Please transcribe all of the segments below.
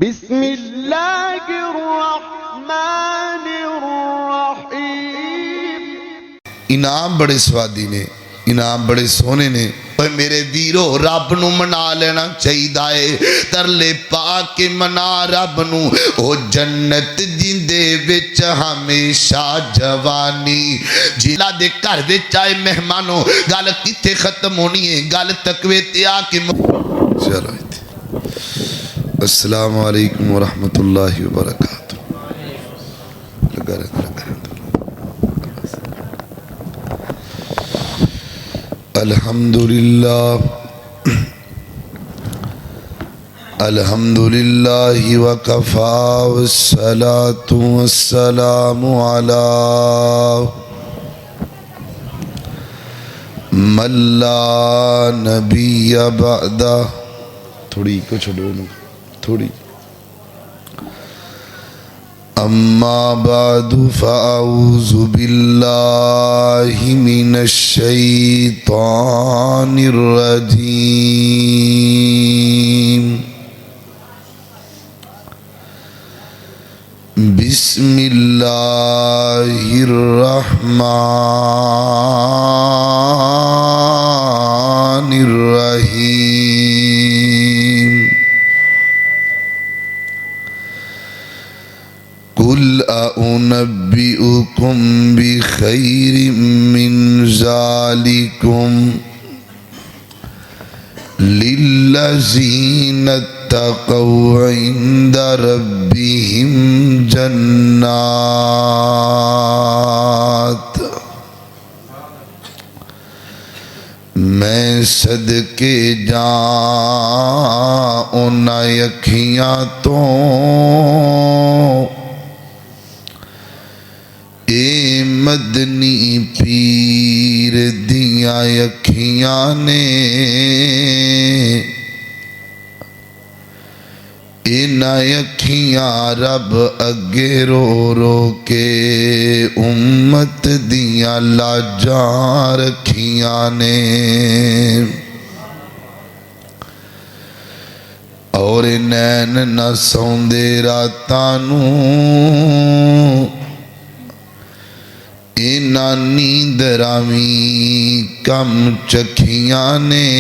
بسم اللہ الرحمن الرحیم۔ انعام بڑے سوادی نے، انعام بڑے سونے نے۔ میرے ویرو رب نو منا لینا چاہیے، ترلے پا کے منا رب نو، او جنت جیندے وچ ہمیشہ جوانی۔ جیلا دے گھر وچ آئے مہمانوں، گل کتے ختم ہونی ہے، گل تقوی تے آ کے چلو۔ السلام علیکم ورحمۃ اللہ وبرکاتہ۔ لگا رہتا الحمدللہ الحمدللہ وکفا والصلاة والسلام علی من لا نبی بعدہ۔ تھوڑی کو چھوڑو تھوڑی۔ اما بعد فاعوذ باللہ من الشیطان الرجیم۔ بسم اللہ الرحمن الرحیم۔ قل أنبئكم بخير من ذلكم للذين اتقوا عند ربهم جنات۔ میں صدقے جاں انہاں اکھیاں تو اے مدنی پیر دیاں اکھیاں نے، انہاں اکھیاں رب اگے رو رو کے امت دیاں لاجاں رکھیاں نے، اور نین نہ سوندے راتاں نوں، اینا نیندرامی کم چکھیاں نے،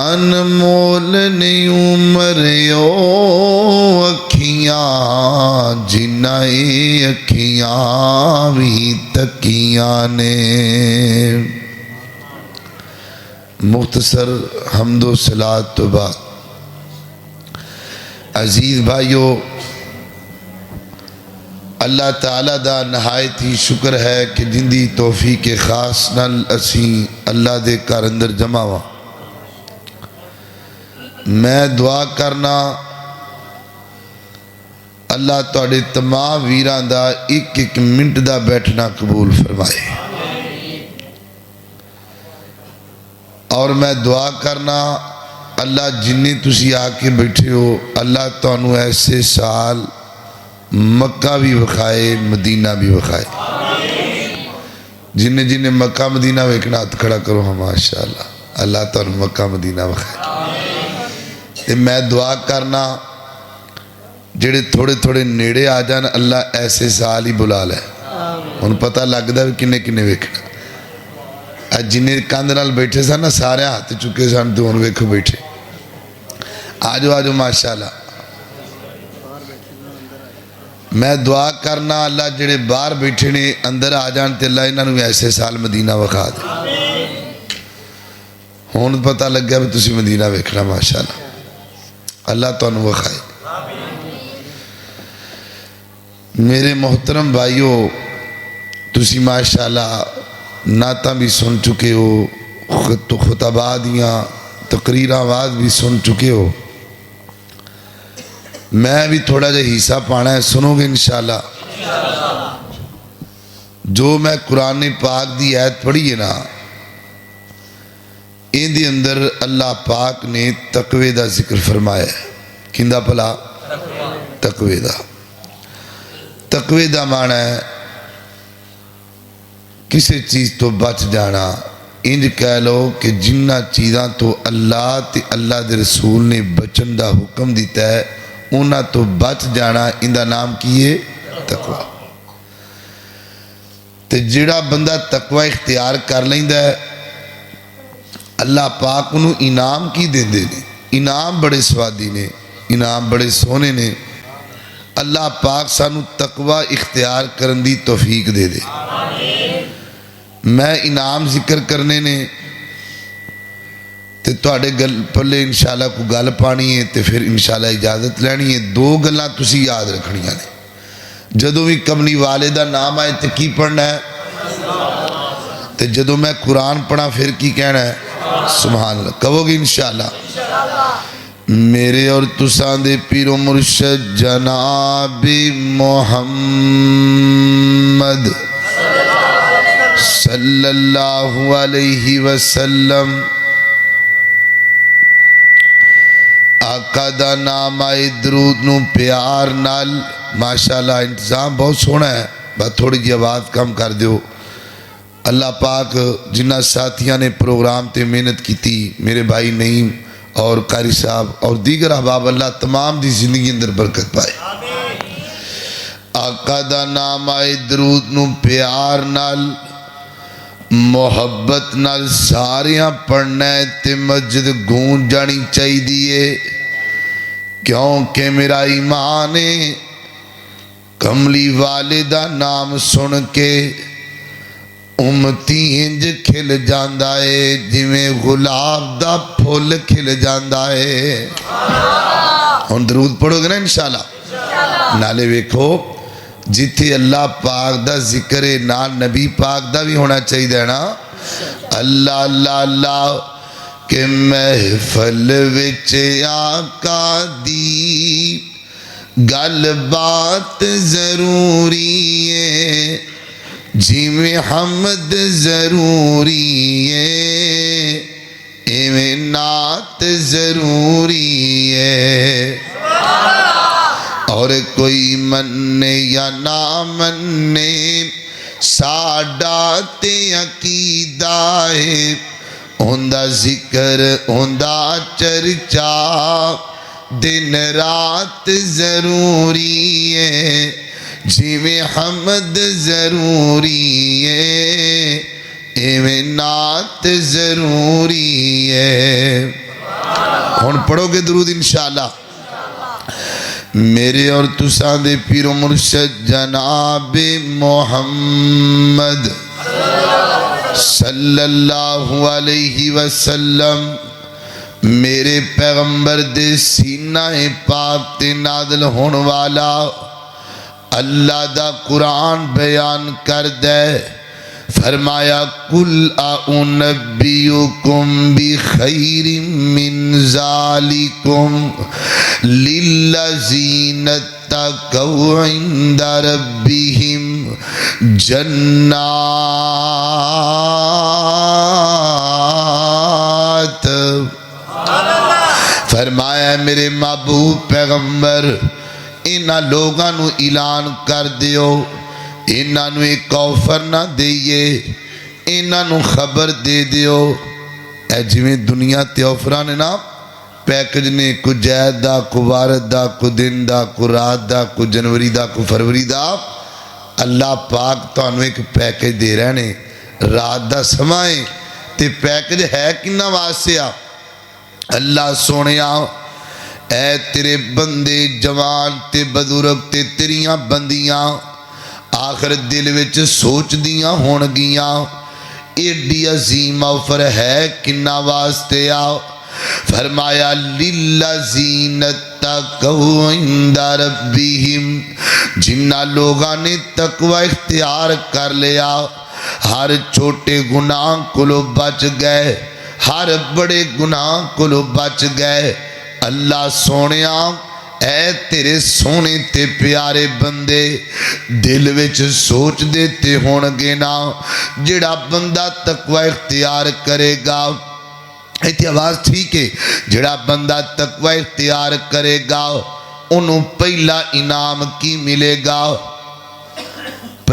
انمول نہیں عمریو اکھیاں، جنائے اکھیاں بھی تکیاں نے۔ مختصر حمد و صلاۃ تو بعد عزیز بھائیو، اللہ تعالیٰ دا نہایت ہی شکر ہے کہ جن دی توفیق خاص نال اسی اللہ دے کار اندر جمع ہوا۔ میں دعا کرنا اللہ تواڈے تمام ویران دا ایک ایک منٹ دا بیٹھنا قبول فرمائے، اور میں دعا کرنا اللہ جنہیں تسی آ کے بیٹھے ہو، اللہ تانوں ایسے سال مکہ بھی وکھائے، مدینہ بھی وکھائے۔ جنہیں جنہیں مکہ مدینہ ویکھنا ہاتھ کھڑا کرو ہم ماشاءاللہ، اللہ تعالیٰ مکہ مدینہ وکھائے۔ میں دعا کرنا جڑے تھوڑے تھوڑے نیڑے آ جان، اللہ ایسے سال ہی بلا لے، ان پتہ لگدا بھی کنے کنے ویکھنا۔ جنہیں کاندھ نال بیٹھے سن نا سارے ہاتھ چکے سن، تو ان ویکھو بیٹھے، آجو آجو ماشاءاللہ۔ میں دعا کرنا اللہ جڑے باہر بیٹھے نے اندر آ جان تے اللہ انہاں نوں ایسے سال مدینہ وکھا دے۔ ہون پتہ لگ گیا بھی تسی مدینہ ویکھنا ماشاءاللہ، اللہ تانوں وکھائے۔ میرے محترم بھائیو، تسی ماشاءاللہ نعتاں بھی سن چکے ہو، خطبہ دیاں تقریراں واز بھی سن چکے ہو۔ میں بھی تھوڑا جا حصہ پانا ہے، سنو گے انشاءاللہ۔ جو میں قرآن پاک دی آیت پڑھی ہے نا، ان دی اندر اللہ پاک نے تقوی دا ذکر فرمایا ہے۔ کندہ پلا؟ تقوی دا۔ تقوی دا معنی ہے کسی چیز تو بچ جانا، انج کہہ لو کہ جنہ چیزاں تو اللہ تے اللہ دے رسول نے بچن دا حکم دیتا ہے انہاں تو بچ جانا، ان دا نام کی ہے تقوی۔ تے جڑا بندہ تقوی اختیار کر لیندا ہے اللہ پاک انہوں انعام کی دیندے نے، انعام بڑے سوادی نے، انعام بڑے سونے نے۔ اللہ پاک سانو تقوی اختیار کرن دی توفیق دے دے۔ میں انعام ذکر کرنے نے تے تواڈے گل پلے انشاءاللہ کو گل پانی ہے تے پھر انشاءاللہ اجازت لینی ہے۔ دو گلاں تسی یاد رکھنیاں نے، جدوں بھی کملی والے دا نام آئے تے کی پڑھنا ہے، تے جدوں میں قرآن پڑھا پھر کی کہنا ہے سبحان اللہ کہو گے انشاءاللہ۔ میرے اور تساں دے پیر و مرشد جناب محمد صلی اللہ علیہ وسلم آقا دا نام آئے درود نو پیار نال ماشاءاللہ انتظام بہت سونا ہے، بس تھوڑی جی آواز کم کر دیو۔ اللہ پاک جنہ ساتھیاں نے پروگرام تے محنت کی تھی، میرے بھائی نعیم اور قاری صاحب اور دیگر احباب، اللہ تمام دی زندگی اندر برکت پائے۔ آقا دا نام آئے درود نو پیار نال محبت نال ساریاں پڑھنا ہے تے مسجد گونج جانی چاہی دیئے، کیونکہ میرا ایمان ہے کملی والدہ نام سن کے امتی انج کھل جاندہ ہے جویں گلاب دا پھول کھل جاندہ ہے۔ ہن درود پڑھو گے نا انشاءاللہ، نالے ویکھو جتھے اللہ پاک دا ذکر ہے نال نبی پاک دا بھی ہونا چاہیے دینا۔ اللہ اللہ اللہ کہ محفل وچ آقا دی گل بات ضروری ہے جی میں حمد ضروری ہے ایویں نعت ضروری ہے، اور کوئی مننے یا نہ مننے ساڈا تے عقیدہ ہے، ہوندہ ذکر ہوندہ چرچا دن رات ضروری ہے جی میں حمد ضروری ہے ایویں نعت ضروری ہے۔ ہن پڑھو گے درود انشاءاللہ۔ میرے اور تساں دے پیر و مرشد جناب محمد صلی اللہ علیہ وسلم میرے پیغمبر دے سینہ پاک تے نازل ہون والا اللہ دا قرآن بیان کر دے، فرمایا کل اعنبیکم بخیر من ذالکم للذین اتقوا عند ربہم جنات۔ فرمایا میرے محبوب پیغمبر انہاں لوگاں نو اعلان کر دیو، انہاں نو ایک آفر نہ دئیے، انہاں نو خبر دے دیو۔ اے جویں دنیا تے آفراں نے نا پیکج نے، کو جید دا، کو وارد دا، کو دن دا، کو رات دا، کو جنوری دا، کو فروری دا، اللہ پاک تانو ایک پیکج دے رہے نے رات دا سمائیں تے پیکج ہے کنہ واسطے آ اللہ سونیا اے تیرے بندے جوان تے بزرگ تے تیریاں بندیاں آخر دل وچ سوچ دیاں ہون گیاں ایڈی عظیم آفر ہے کنہ واسطے آ۔ فرمایا للذین اتقوا عند ربہم، جنہ لوگاں نے تقوی اختیار کر لیا ہر چھوٹے گناہ کولو بچ گئے، ہر بڑے گناہ کولو بچ گئے۔ اللہ سونیا اے تیرے سونے تے پیارے بندے دل وچ سوچ دیتے ہون گے نا جڑا بندہ تقوی اختیار کرے گا، ایتھی آواز ٹھیک ہے، جڑا بندہ تقوی اختیار کرے گا انہوں پہلا انعام کی ملے گا؟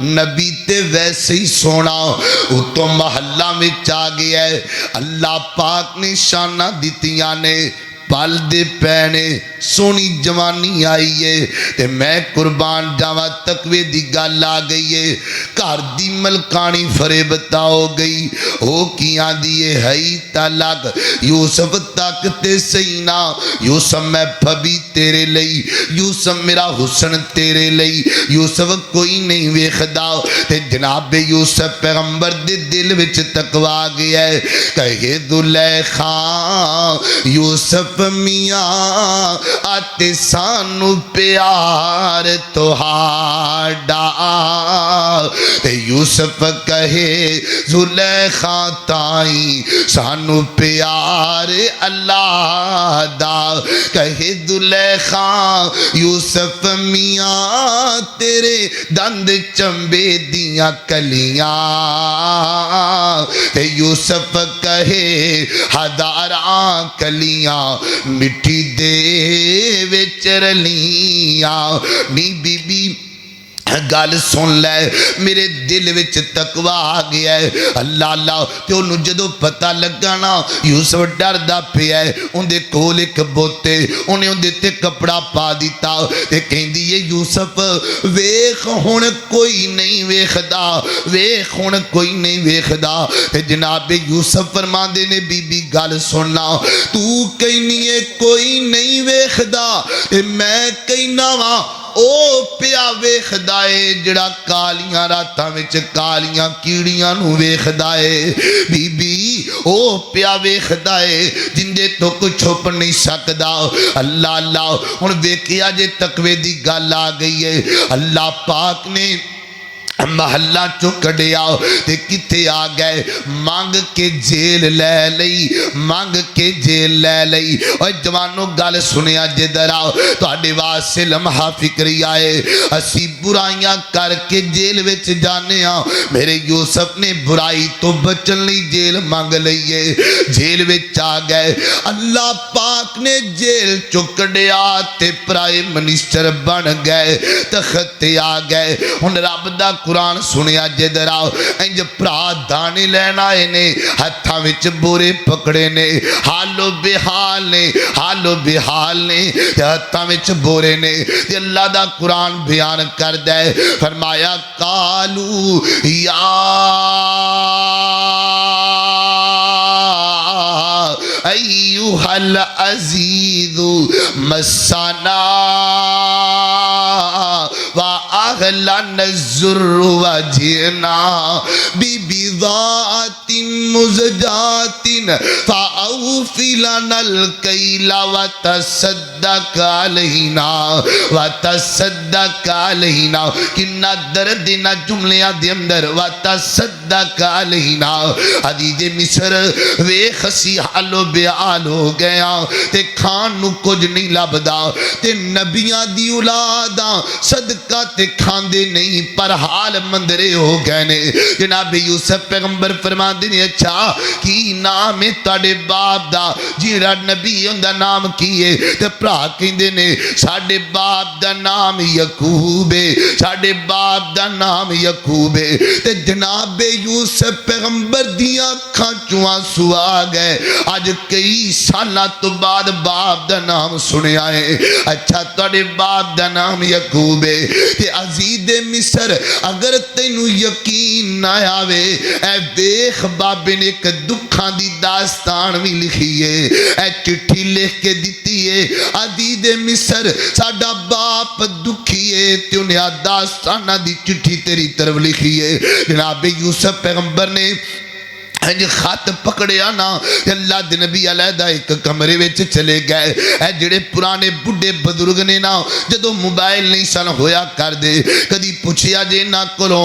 نبی تے ویسے ہی سونا اتوں محلہ میں آ گیا ہے اللہ پاک نے شانہ دیتیاں نے پل دے پینے سونی جوانی آئی ہے تے میں قربان جاواں تقوی دی گل آ گئی ہے گھر دی ملکانی فریبتا ہو گئی او کیاں دیے ہئی تلک یوسف تک تے سینا یوسف میں پھبی تیرے لئی یوسف میرا حسن تیرے لئی یوسف کوئی نہیں ویکھدا تے جناب یوسف پیغمبر دے دل وچ تقوی آ گیا ہے کہے زلیخا یوسف میاں آتے سانو پیار تہاڈا تے یوسف کہے زلیخا تائیں سانو پیار اللہ دا کہے زلیخا یوسف میاں تیرے دند چمبے دیاں کلیاں تے یوسف کہے ہزاراں کلیاں مٹی دے وچ رلیاں نی بی بی گل سن لے میرے دل وچ تقوی آ گیا ہے اللہ اللہ تے انہوں جدو پتہ لگا نا یوسف ڈردا پیا ہے اندے کول ایک بوتے انہیں اندے تے کپڑا پا دیتا تے کہندی ہے یوسف ویکھ ہن کوئی نہیں ویکھدا ویکھ ہن کوئی نہیں ویکھدا تے جناب یوسف فرماندے نے بی بی گل سننا تو کہنی ہے کوئی نہیں ویکھدا تے میں کہنا وا او پیا ویکھدا اے جڑا کالیاں راتاں وچ کالیاں کیڑیاں نو ویکھدا اے بی بی او پیا ویکھدا اے جندے تو کچھ چھپ نہیں سکدا اللہ اللہ ہن ویکھیا جے تقوی دی گل آ گئی ہے اللہ پاک نے محلہ چو کڑیا تے کتے آ گئے مانگ کے جیل لے لئی مانگ کے جیل لے لئی اور جوانوں گل سنیا جدر آؤ تو آڈے واسے لمحہ فکری آئے اسی برائیاں کر کے جیل وچ جانے آؤ میرے یوسف نے برائی تو بچن لی جیل مانگ لئیے جیل وچ آ گئے اللہ پاک نے جیل چو کڑیا تے پرائم منسٹر بن گئے تختے آ گئے ان رب دا قرآن سنیا جدر آؤ انج پرا دانے لینا نے ہتھاں وچ بورے پکڑے نے حالو بحال نے حالو بحال نے ہتھاں وچ بورے نے تے اللہ دا قرآن بیان کر دے فرمایا قالو یا ایوہ العزیز مسانا وَأَغْلَنَ الزُّرُّ وَجِئْنَا بِبِضَاعَةٍ مُزْجَاةٍ فَأَوْفِ لَنَا الْكَيْلَ وَتَصَدَّقْ عَلَيْنَا وَتَصَدَّقْ عَلَيْنَا کنا درد نہ جملیاں دے اندر وَتَصَدَّقْ عَلَيْنَا عزیز مصر وے خسی حالو بے آل ہو گیا تے کھان نو کچھ نہیں لبدا تے نبیاں دی اولاداں صدقہ تے کھاندے نہیں پر حال مندرے ہو گئے نے جناب یوسف پیغمبر فرمان دینے اچھا کی نام ہے تاڑے باپ دا جیرا نبی ان دا نام کیے تے پرا کہندے نے ساڑے باپ دا نام یعقوب ہے ساڑے باپ دا نام یعقوب ہے تے جناب یوسف پیغمبر دیاں کھانچواں سوا گئے آج کئی سالہ تو بعد باپ دا نام سنے آئے اچھا تاڑے باپ دا نام یعقوب ہے تے عزیز مصر اگر تینو یقین نہ آوے اے دیکھ بابے نے ایک دکھاں دی داستان بھی لکھی ہے اے چٹھی لکھ کے دیتی ہے عزیز مصر ساڑا باپ دکھی ہے تے انہیں داستانہ دی چٹھی تیری طرف لکھی ہے جناب یوسف پیغمبر نے خط پکڑیا نا اللہ دے نبی علیہ ایک کمرے وچ چلے گئے اے جڑے پرانے بڑھے بزرگ نے نا جدو موبائل نہیں سن ہویا کر دے کدی پوچھیا جے نہ کرو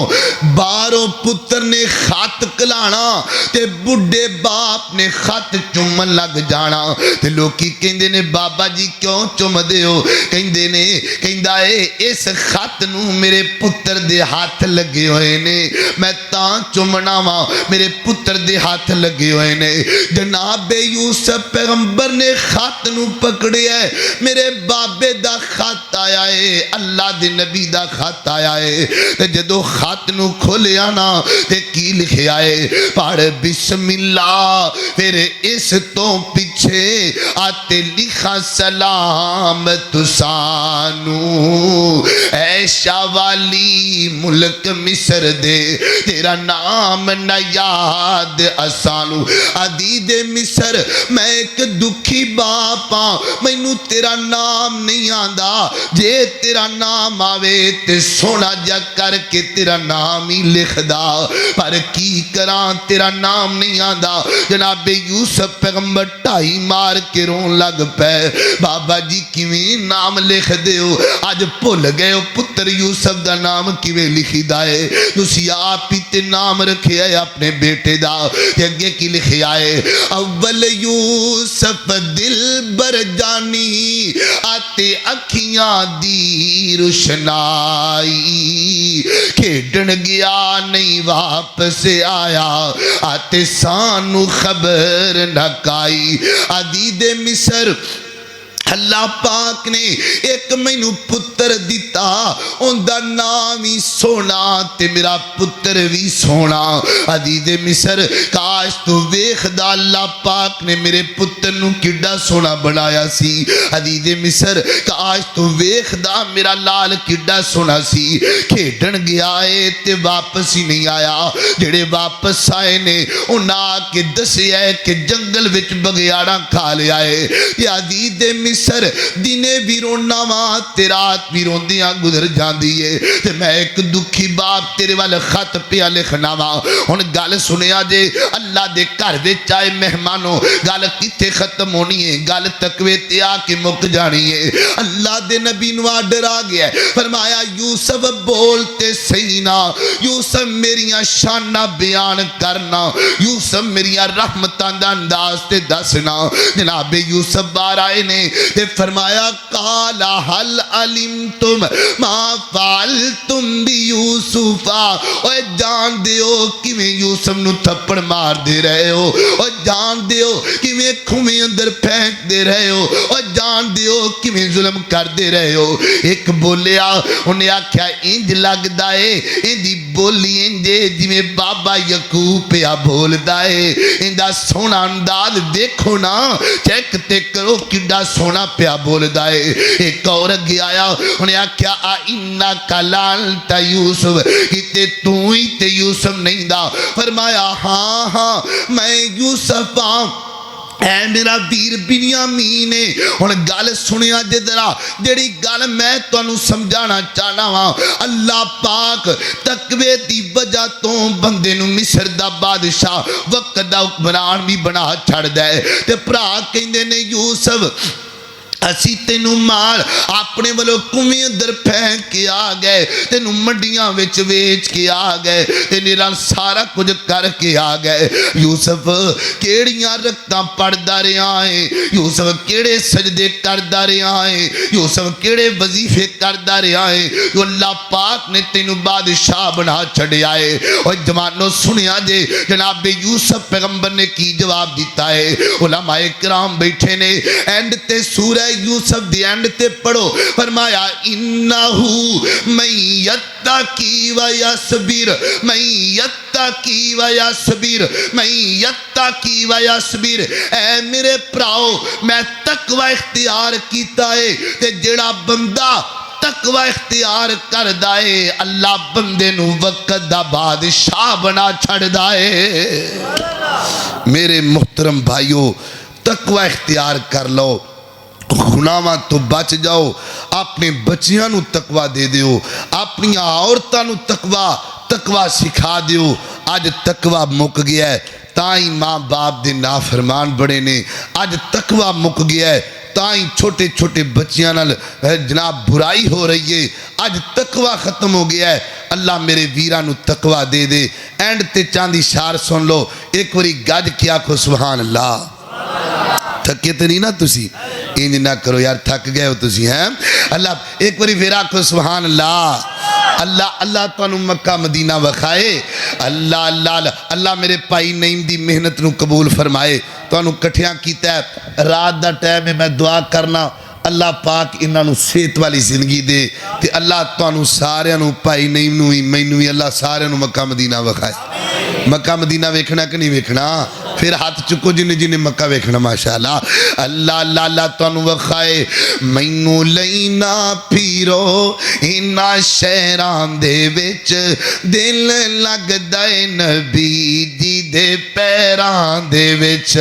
باروں پتر نے خط کلانا تے بڑھے باپ نے خط چومن لگ جانا تے لوکی کہندے نے بابا جی کیوں چوم دے ہو کہندے نے کہندا اے اس خط نو میرے پتر دے ہاتھ لگے ہوئے نے میں تاں چومنا وا میرے پتر دے ہاتھ لگے ہوئے نے جناب یوسف پیغمبر نے خط نو پکڑیا ہے میرے بابے دا خط آیا ہے اللہ دے نبی دا خط آیا ہے تے جدو خط نو کھولیا نا تے کی لکھیا ہے پڑھ بسم اللہ پھر اس تو پیچھے آتے لکھا سلام تسانو اے شاوالی ملک مصر دے تیرا نام نہ یاد اسانو عدید مصر میں ایک دکھی باپا مینو تیرا نام نہیں آندا جے تیرا نام آوے تے سونا جا کر کے تیرا نام ہی لکھ دا پر کی کران تیرا نام نہیں آندا جناب یوسف پیغمبر ٹائی مار کے رون لگ پے بابا جی کیویں نام لکھ دیو آج بھول گئے پتر یوسف دا نام کیویں لکھی دائے تسی آپ ہی تے نام رکھے ہے اپنے بیٹے دا کہ اگے کی لکھے آئے اول یوسف دل بر جانی آتے اکھیاں دی روشنائی کھیڈن گیا نہیں واپس آیا آتے سانو خبر نہ کائی عدید مصر اللہ پاک نے ایک مینو پتر دیتا ان دا نام ہی سونا تے میرا پتر بھی سونا عدید مصر کاش تو ویخ دا اللہ پاک نے میرے پتر نو کڈا سونا بنایا سی عدید مصر کاش تو ویخ دا میرا لال کڈا سونا سی کھیڈن گیا ہے تے واپس ہی نہیں آیا جڑے واپس آئے نے انہاں کے دسیا ہے کہ جنگل وچ بگیاڑا کھا لیا ہے یا عدید مصر سر دینے بھی رونا ماں تیرات بھی روندیاں گزر جان دیئے تے میں ایک دکھی باپ تیرے والے خط پہ لکھنا ماں ان گال سنیا جے اللہ دے کر دے چاہے مہمانوں گال کتے ختم ہونی ہے گال تقوی تیا کے مک جانی ہے اللہ دے نبی نوا ڈرا گیا ہے فرمایا یوسف بولتے سینا یوسف میریاں شانہ بیان کرنا یوسف میریاں رحمتان دا انداز تے دسنا جناب یوسف بار آئے نے تے فرمایا قالا حل علمتم ما فعلتم بی یوسفا اوہ جان دیو کہ میں یوسف نو تھپڑ مار دے رہے ہو اوہ جان دیو کہ میں کھومیں اندر پھینک دے رہے ہو اوہ جان دیو کہ میں ظلم کر دے رہے ہو ایک بولیا انہیں آکھیا انج لگ دائے اندی بولی انجے جی میں بابا یقوب پیا بول دائے اندہ سونا انداز دیکھو نا چیک تے کرو کڈا سونا پیا بول دائے ایک اور گیا آیا انہیں آکھیا آئینہ کلالتا یوسف کتے تو ہی تے یوسف نہیں دا فرمایا ہاں ہاں میں یوسف آؤں اے میرا ویر بنیامین ہے ہن گل سنیا جے ذرا جڑی گل میں تانوں سمجھانا چاہنا وا اللہ پاک تقوی دی وجہ تو بندے نو مصر دا بادشاہ وقت دا حکمران بھی بنا چھڑ دے تے بھرا کہندے نے یوسف اسی تینو مال اپنے والوں کمی اندر پھینک کے آ گئے تینو منڈیاں وچ ویچ کے آ گئے تینے نال سارا کچھ کر کے آ گئے یوسف کیڑیاں رکھتاں پڑھدا رہیا ہے یوسف کیڑے سجدے کردا رہیا ہے یوسف کیڑے وظیفے کردا رہیا ہے جو اللہ پاک نے تینو بادشاہ بنا چھڑیا ہے اور جوانو سنیا جے جناب یوسف پیغمبر نے کی جواب دیتا ہے علماء کرام بیٹھے نے اینڈ تے سورہ یوسف دی اینڈ تے پڑھو فرمایا انہو من یتقی و یصبر من یتقی و یصبر من یتقی و یصبر اے میرے پراؤ میں تقوی اختیار کیتا ہے تے جڑا بندہ تقوی اختیار کر دائے اللہ بندے نو وقت دا بادشاہ بنا چھڑ دائے میرے محترم بھائیو تقوی اختیار کر لو گناہاں تو بچ جاؤ اپنے بچیاں نو تقوی دے دیو اپنی عورتاں نو تقوی سکھا دیو آج تقوی مک گیا ہے تائیں ماں باپ دے نافرمان بڑے نے آج تقوی مک گیا ہے تائیں چھوٹے چھوٹے بچیاں نال جناب برائی ہو رہی ہے آج تقوی ختم ہو گیا ہے اللہ میرے ویران نو تقوی دے دے اینڈ تے چاندی شار سن لو ایک واری گج کیا کو سبحان اللہ تھکے تو نہیں نا تسی انج نہ کرو یار تھک گئے ہو تسی ہیں اللہ ایک باری پھر آکھو سبحان اللہ اللہ تانوں مکہ مدینہ وکھائے اللہ اللہ اللہ میرے پائی نعیم دی محنت نو قبول فرمائے تانوں کٹھیاں کیتا ہے رات دا ٹائم ہے میں دعا کرنا اللہ پاک انہاں نو صحت والی زندگی دے تے اللہ تانوں سارے نو پائی نعیم نو مینوں بھی اللہ سارے نو مکہ مدینہ وکھائے مکہ مدینہ ویکھنا کہ نہیں ویکھنا پھر ہاتھ چکو جن جن مکہ ویکھنا ماشاءاللہ اللہ اللہ اللہ تانوں وکھائے مینوں لینا پھیرو انہاں شہران دے وچ دل لگدا اے نبی جی دے پیران دے وچ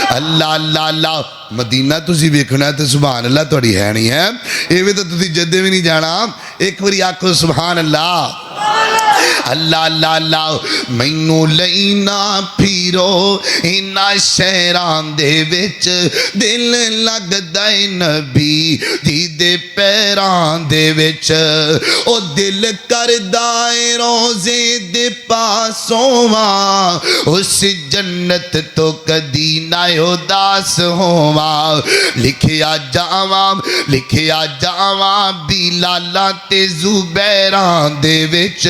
اللہ اللہ اللہ مدینہ تسی ویکھنا ہے تو سبحان اللہ تہاڈی ہے نہیں ہے ایویں تو تسی جدے بھی نہیں جانا ایک واری آکھو سبحان اللہ اللہ اللہ اللہ مینوں لینا پھیرو انہاں شہران دے وچ دل لگدا اے نبی جی دے پیران دے وچ او دل کردا اے روزے دے پاسوں واں اس جنت تو کدی نہ اداس ہوواں لکھیا جاواں بلالاں تے زبیراں دے وچ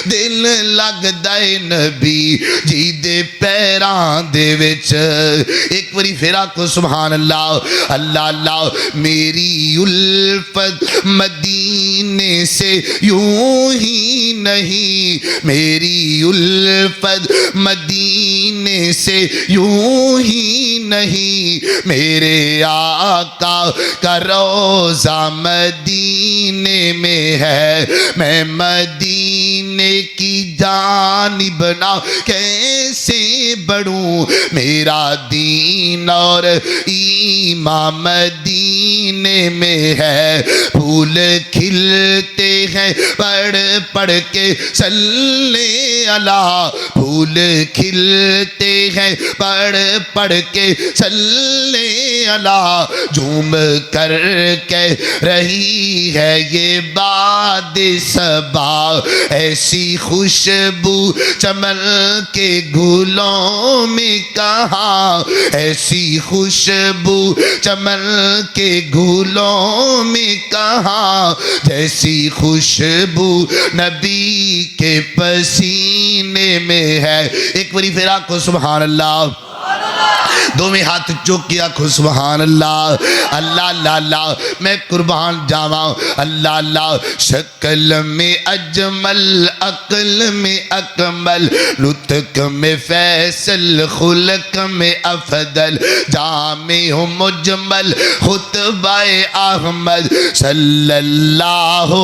دل لگدا اے نبی جی دے پیران دے وچ ایک باری پھر آکھو سبحان اللہ اللہ اللہ میری الفت مدینے سے یوں ہی نہیں میری الفت مدینے سے یوں ہی نہیں میرے آقا کا روضہ مدینے میں ہے میں مدینے کی جانب نہ کیسے بڑھوں میرا دین اور ایمان مدینے میں ہے پھول کھلتے ہیں پڑھ پڑھ کے صلی اللہ پھول کھلتے ہیں پڑھ پڑھ کے صلی اللہ جھوم کر کہہ رہی ہے یہ باد صبا ایسی خوشبو چمن کے گلوں میں کہاں ایسی خوشبو چمن کے گلوں میں کہاں جیسی خوشبو نبی کے پسینے میں ہے ایک باری پھر آکھو سبحان اللہ دو میں ہاتھ چوک کیا کھو سبحان اللہ اللہ اللہ اللہ میں قربان جاواں اللہ اللہ شکل میں اجمل عقل میں اکمل نطق میں فیصل خلق میں افضل جامع مجمل خطبہ احمد صلی اللہ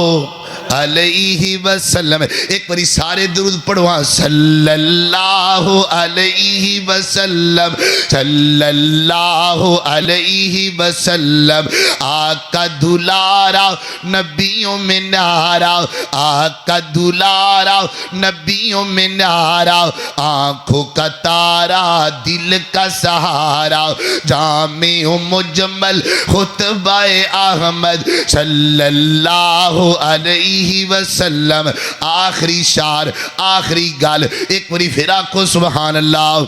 علیہ وسلم ایک باری سارے درود پڑھوا صلی اللہ علیہ وسلم صلی اللہ علیہ وسلم آقا دلارا نبیوں میں نارا آقا دلارا نبیوں میں نارا آنکھوں کا تارا دل کا سہارا جامع مجمل خطبہ احمد صلی اللہ علیہ وسلم آخری شعر آخری گل ایک باری پھر آکھو سبحان اللہ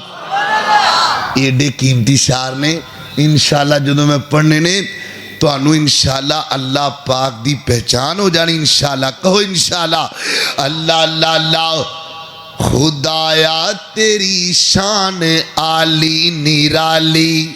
ایڈے قیمتی شعر نے انشاءاللہ جدوں میں پڑھنے نے تو انو انشاءاللہ اللہ پاک دی پہچان ہو جانی انشاءاللہ کہو انشاءاللہ اللہ اللہ اللہ خدایا تیری شان عالی نرالی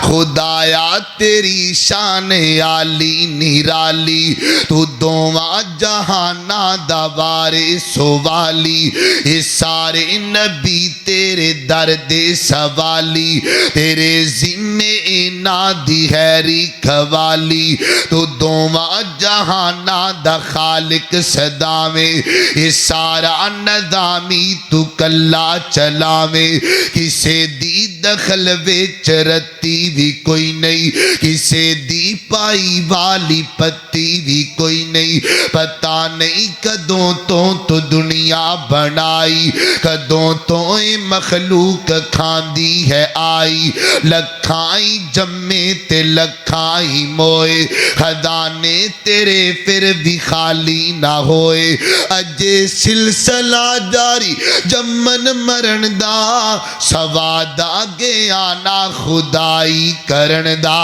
خدایا تیری شان عالی نرالی تو دواں جہانا دا وارث والی یہ سارے نبی تیرے درد سوالی تیرے ذمے نادی ہے کھوالی تو دواں جہانا دا خالق صداویں یہ سارا نظامی تو کلا چلاویں کسے دی دخل وچ رتی بھی کوئی نہیں کسے دی پائی والی پتی بھی کوئی نہیں پتہ نہیں کدوں تو دنیا بنائی کدوں تو مخلوق کھاندی ہے آئی لکھائی جمے تے لکھائی موئے خزانے تیرے پھر بھی خالی نہ ہوئے اجے سلسلہ جاری جمن مرن دا سواد آگے آنا خدائی کرن دا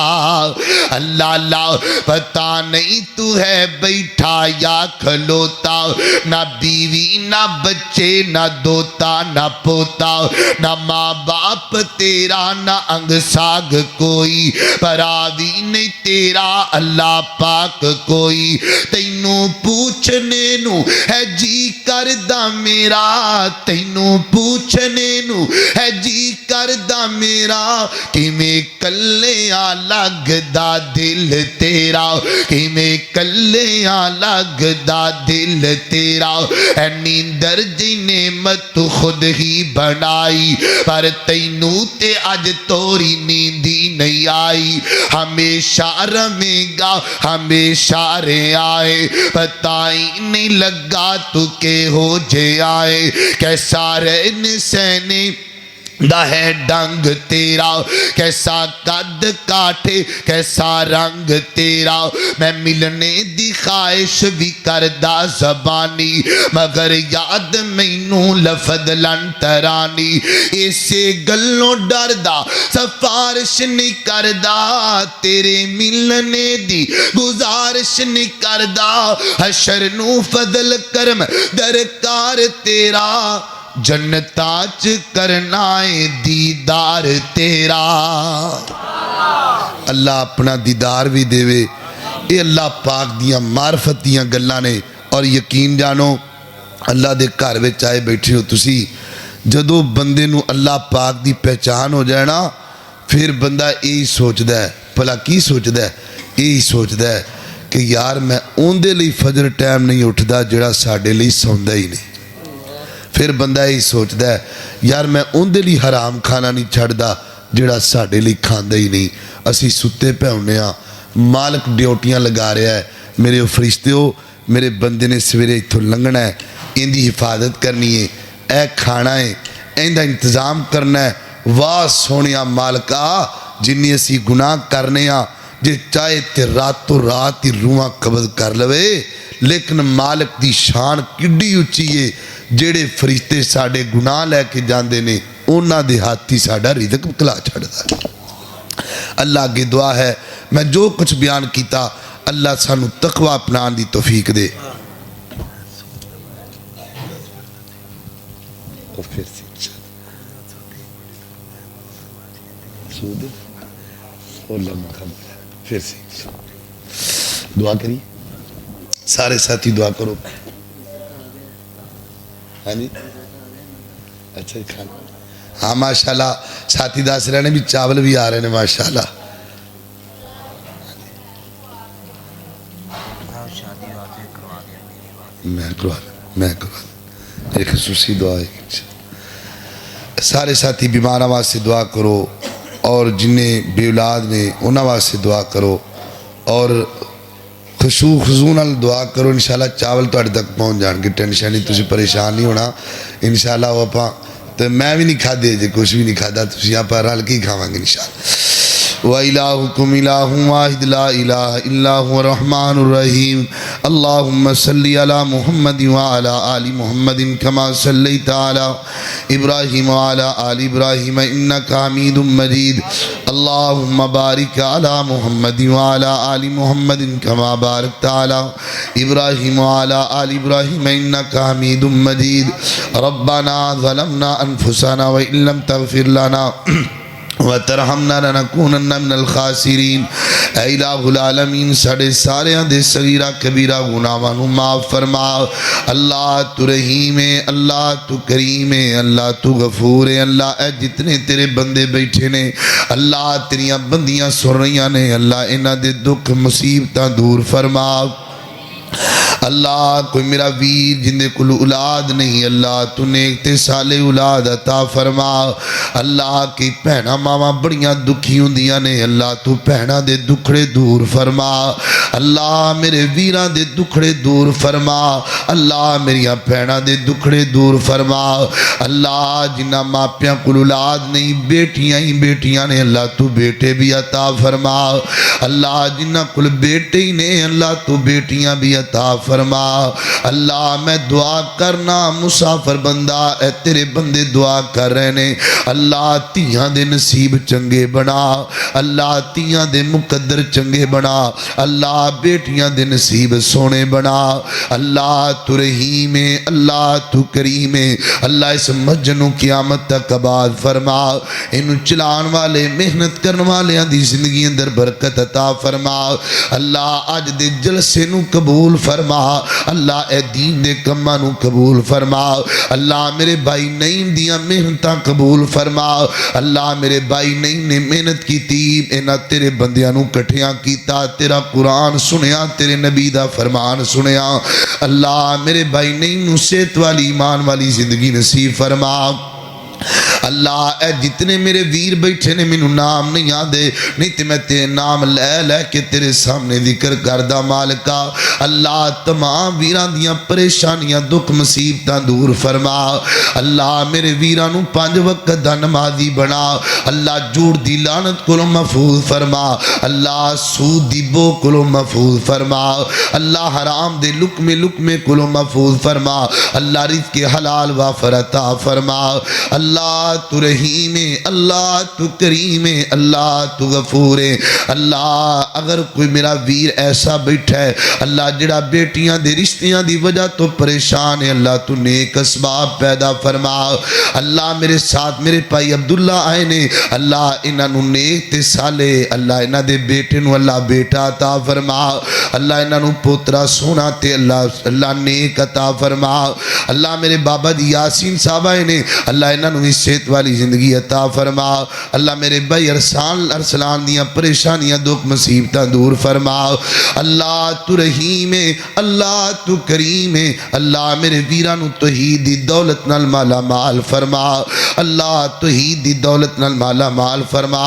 اللہ اللہ پتہ نہیں تو ہے بیٹھا بیٹھا یا کھلوتا، نہ بیوی نہ بچے نہ دوتا نہ پوتا، نہ ماں باپ تیرا نہ انگ ساگ کوئی، پراوی نہیں تیرا اللہ پاک کوئی، تینوں پوچھنے نو ہے جی کردہ میرا، تینوں پوچھنے نو ہے جی کردہ میرا، کہ میں کلیاں لگدا دل تیرا، کہ میں کلیاں لگدا دل تیرا، اے نیندر جی نعمت خود ہی بنائی، پر تینوں تے اج توری نیندی نہیں آئی، ہمیشہ رمیں گا ہمیشہ رے آئے، پتہ ہی نہیں لگا تو کہ ہو جے آئے، کیسا رہن سینے دا ہے ڈنگ تیرا، کیسا قد کاٹے کیسا رنگ تیرا، میں ملنے دی خواہش بھی کردہ زبانی، مگر یاد مینوں لفظ لنٹرانی، اسے گلوں ڈردہ سفارش نہیں کردہ، تیرے ملنے دی گزارش نہیں کردہ، حشر نو فضل کرم درکار تیرا، جنتاچ کرنائے دیدار تیرا۔ اللہ اپنا دیدار بھی دے وے، اے اللہ پاک دیاں معرفت دیاں گلاں نے، اور یقین جانو اللہ دے گھر وچ آئے بیٹھے ہو تسی، جدو بندے نو اللہ پاک دی پہچان ہو جائے نا، پھر بندہ یہی سوچدا ہے، بھلا کی سوچدا ہے؟ یہی سوچدا ہے کہ یار میں اون دے لئی فجر ٹائم نہیں اٹھدا جڑا ساڈے لئی سوندا ہی نہیں، پھر بندہ یہی سوچدا ہے یار میں اون دے لئی حرام کھانا نہیں چھڑدا جڑا ساڈے لئی کھاندا ہی نہیں، اسی ستے پہ ہونے ہاں، مالک ڈیوٹیاں لگا رہا ہے، میرے فرشتے ہو میرے بندے نے سویرے اتھوں لنگنا ہے، ان دی حفاظت کرنی ہے، اے کھانا ہے ان دا انتظام کرنا ہے، واہ سونیا مالکا جنی اسی گناہ کرنے ہاں، جے چاہے تے راتوں رات ہی روحاں قبض کر لوے، لیکن مالک دی شان کڈی اچھی ہے، جیڑے فرشتے ساڑے گناہ لے کے جاندے نے اونا دے ہاتھی ساڑا رزق کلا چھڑدا ہے۔ اللہ کی دعا ہے میں جو کچھ بیان کیتا اللہ سانو تقوی اپنان دی توفیق دے۔ پھر سے دعا کری، سارے ساتھی دعا کرو۔ ہاں جی اچھا کھانا، ہاں ماشاءاللہ ساتھی داس رہنے بھی چاول بھی آ رہے ہیں ماشاءاللہ، میں کروا دوں ایک خصوصی دعا ہے، سارے ساتھی بیمارہ واسطے دعا کرو، اور جنہیں بے اولاد نے انہاں واسطے دعا کرو، اور خشوع خضوع نال دعا کرو، انشاءاللہ چاول تو تک پہنچ جان گے، ٹینشن نہیں، تسی پریشان نہیں ہونا انشاءاللہ۔ وہ اپاں تو میں بھی نہیں کھا دے جے کچھ بھی نہیں کھا دا، تسی یہاں پر رل کے کھاواں گے انشاءاللہ۔ وَإِلَٰهُكُمْ إِلَٰهٌ وَاحِدٌ لَا إِلَٰهَ إِلَّا هُوَ الرَّحْمَٰنُ الرَّحِيمُ اللهم صل على محمد وعلى آل محمد كما صليت على إبراهيم وعلى آل إبراهيم إنك حميد مجيد اللهم بارك على محمد وعلى آل محمد كما باركت على إبراهيم وعلى آل إبراهيم إنك حميد مجيد ربنا ظلمنا أنفسنا وإن لم تغفر لنا وَتَرْحَمْنَا لَنَكُونَنَّ مِنَ الْخَاسِرِينَ۔ اے الہ العالمین ساڑے سارے دے صغیرہ کبیرہ گناہاں نوں معاف فرما، اللہ تو رحیم ہے، اللہ تو کریم ہے، اللہ تو غفور ہے، اللہ اے جتنے تیرے بندے بیٹھے نے اللہ تیریاں بندیاں سن رہیاں نے اللہ انہاں دے دکھ مصیبتاں دور فرما۔ اللہ کوئی میرا ویر جندے کل اولاد نہیں اللہ تو نیک تے سالے اولاد عطا فرما۔ اللہ کی پہنا ماما بڑیاں دکھی ہوندیاں نے اللہ تو پہنا دے دکھڑے دور فرما۔ اللہ میرے ویران دے دکھڑے دور فرما، اللہ میریاں پہنا دے دکھڑے دور فرما۔ اللہ جنہ ماپیاں کل اولاد نہیں بیٹیاں ہی بیٹیاں نے اللہ تو بیٹے بھی عطا فرما۔ اللہ جنہ کل بیٹے ہی نے اللہ تو بیٹیاں بھی عطا فرما۔ فرما۔ اللہ میں دعا کرنا مسافر بندہ اے تیرے بندے دعا کر رہے نے، اللہ تیاں دے نصیب چنگے بنا، اللہ تیاں دے مقدر چنگے بنا، اللہ بیٹیاں دے نصیب سونے بنا۔ اللہ تو رحیم ہے، اللہ تو کریم ہے، اللہ اس مجنو قیامت تک آباد فرما، انہوں چلان والے محنت کرنے والے دی زندگی اندر برکت عطا فرما۔ اللہ آج دے جلسے نو قبول فرما، اللہ اے دین دے کماں نو قبول فرما، اللہ میرے بھائی نعیم دیاں محنتاں قبول فرما۔ اللہ میرے بھائی نعیم نے محنت کی تھی، انہاں تیرے بندیاں نو کٹھیاں کیتا، تیرا قرآن سنیا، تیرے نبی دا فرمان سنیا۔ اللہ میرے بھائی نعیم نو صحت والی ایمان والی زندگی نصیب فرما۔ اللہ اے جتنے میرے ویر بیٹھے نے مینوں نام نہیں آدے، نہیں تے میں تیرے نام لے لے کے تیرے سامنے ذکر کردہ مالکا۔ اللہ تمام ویران دیاں پریشانیاں دکھ مصیبتاں دور فرما۔ اللہ میرے ویرانوں 5 وقت دا نمازی بنا، اللہ جھوٹ دی لعنت کولوں محفوظ فرما، اللہ سود دی بو کولوں محفوظ فرما، اللہ حرام دے لقمے لقمے کولوں محفوظ فرما، اللہ رزق حلال وافر عطا فرما۔ اللہ تو رحیم ہے، اللہ تو کریم ہے، اللہ تو غفور ہے۔ اللہ اگر کوئی میرا ویر ایسا بیٹھا ہے اللہ جڑا بیٹیاں دے رشتیاں دی وجہ تو پریشان ہے، اللہ تو نیک اسباب پیدا فرما۔ اللہ میرے ساتھ میرے بھائی عبداللہ آئے نے، اللہ انہاں نو نیک تے سالے، اللہ انہاں دے بیٹے نو اللہ بیٹا عطا فرما، اللہ انہاں نو پوترا سونا تے اللہ نیک عطا فرما۔ اللہ میرے بابا دی یاسین صاحب آئے نے، اللہ انہاں نو صحت والی زندگی عطا فرما۔ اللہ میرے بھائی ارسلان دیاں پریشانیاں دکھ مصیبتاں دور فرما۔ اللہ تو رحیم ہے، اللہ تو کریم ہے، اللہ میرے ویرانو توحید دی دولت نال مالا مال فرما، اللہ توحید دی دولت نال مالا مال فرما۔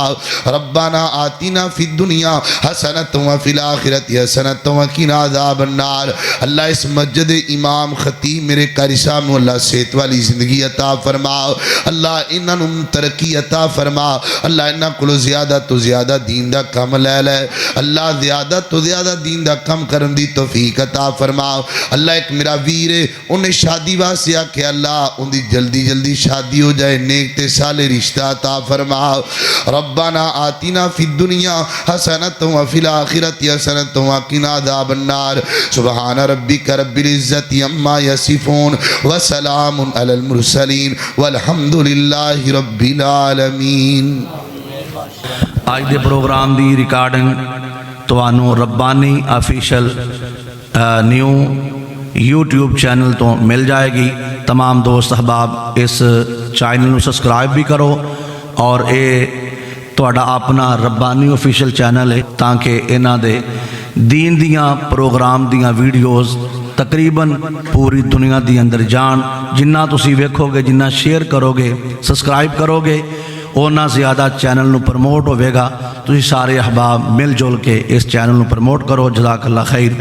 ربنا آتنا فی الدنیا حسنۃ وفی الآخرۃ حسنۃ وقنا عذاب النار۔ اللہ اس مسجد امام خطیب میرے قاری صاحب نو اللہ صحت والی زندگی عطا فرما، اللہ انہاں نوں ترقی عطا فرما، اللہ انہاں کولوں زیادہ تو زیادہ دین دا کم لے لے، اللہ زیادہ تو زیادہ دین دا کم کرن دی توفیق عطا فرما۔ اللہ ایک میرا ویر ہے انہیں شادی واسطے کہ اللہ ان دی جلدی جلدی شادی ہو جائے، نیک تے سالے رشتہ عطا فرما۔ ربنا آتنا فی الدنیا حسنۃ وفی الآخرۃ حسنۃ وقنا عذاب النار۔ سبحان ربک رب العزت عما یصفون وسلام علی المرسلین والحمد للہ رب العالمین۔ آج دے پروگرام دی ریکارڈنگ توانو ربانی آفیشل نیو یوٹیوب چینل تو مل جائے گی۔ تمام دوست احباب اس چینل نو سبسکرائب بھی کرو، اور اے تہاڈا اپنا ربانی آفیشل چینل ہے تاکہ انہاں دے دین دیاں پروگرام دیاں ویڈیوز تقریباً پوری دنیا دی اندر جان، جنہ تسی ویکھو گے، جنہ شیئر کرو گے، سبسکرائب کرو گے، اونا زیادہ چینل نو پروموٹ ہوئے گا۔ تسی سارے احباب مل جل کے اس چینل نو پروموٹ کرو۔ جزاک اللہ خیر۔